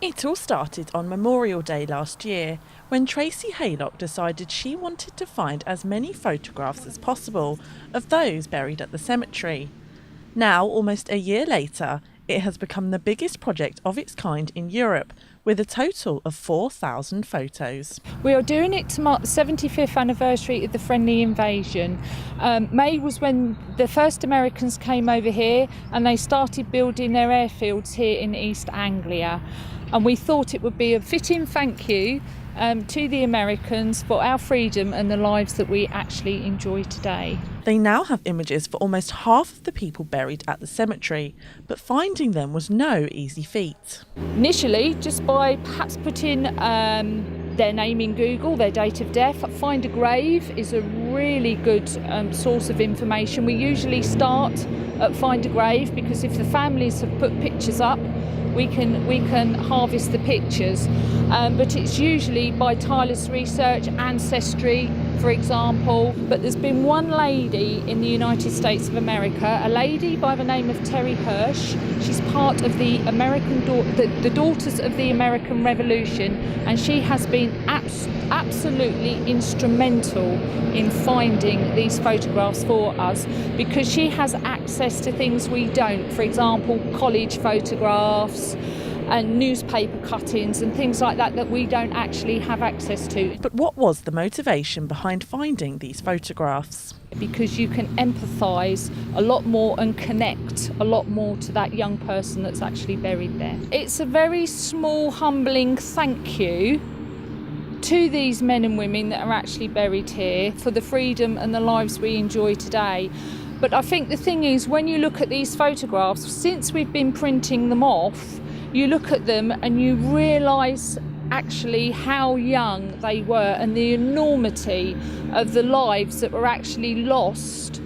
It all started on Memorial Day last year, when Tracy Haylock decided she wanted to find as many photographs as possible of those buried at the cemetery. Now, almost a year later, it has become the biggest project of its kind in Europe, with a total of 4,000 photos. We are doing it to mark the 75th anniversary of the friendly invasion. May was when the first Americans came over here and they started building their airfields here in East Anglia. And we thought it would be a fitting thank you to the Americans for our freedom and the lives that we actually enjoy today. They now have images for almost half of the people buried at the cemetery, but finding them was no easy feat. Initially, just by perhaps putting their name in Google, their date of death, Find a Grave is a really good source of information. We usually start at Find a Grave because if the families have put pictures up, we can harvest the pictures, but it's usually by tireless research, ancestry, for example. But there's been one lady in the United States of America, a lady by the name of Terry Hirsch. She's part of the the Daughters of the American Revolution, and she has been absolutely instrumental in finding these photographs for us because she has access to things we don't. For example, college photographs and newspaper cuttings and things like that that we don't actually have access to. But what was the motivation behind finding these photographs? Because you can empathise a lot more and connect a lot more to that young person that's actually buried there. It's a very small, humbling thank you to these men and women that are actually buried here for the freedom and the lives we enjoy today. But I think the thing is, when you look at these photographs, since we've been printing them off, you look at them and you realise actually how young they were and the enormity of the lives that were actually lost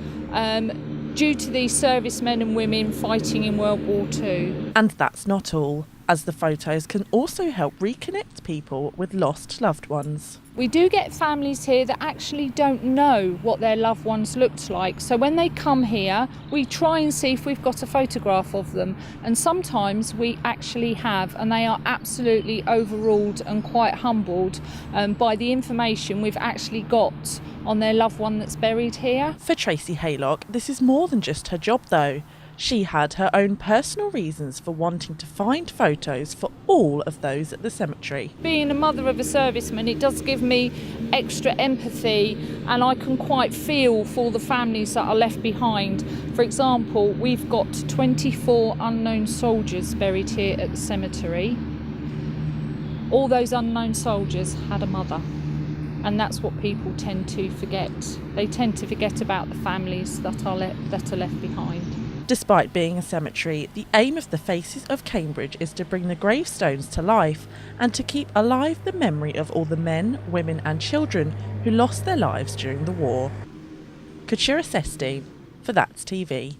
due to these servicemen and women fighting in World War II. And that's not all, as the photos can also help reconnect people with lost loved ones. We do get families here that actually don't know what their loved ones looked like. So when they come here, we try and see if we've got a photograph of them. And sometimes we actually have, and they are absolutely overruled and quite humbled by the information we've actually got on their loved one that's buried here. For Tracy Haylock, this is more than just her job though. She had her own personal reasons for wanting to find photos for all of those at the cemetery. Being a mother of a serviceman, it does give me extra empathy, and I can quite feel for the families that are left behind. For example, we've got 24 unknown soldiers buried here at the cemetery. All those unknown soldiers had a mother, and that's what people tend to forget. They tend to forget about the families that are left behind. Despite being a cemetery, the aim of the Faces of Cambridge is to bring the gravestones to life and to keep alive the memory of all the men, women and children who lost their lives during the war. Katura Sesti for That's TV.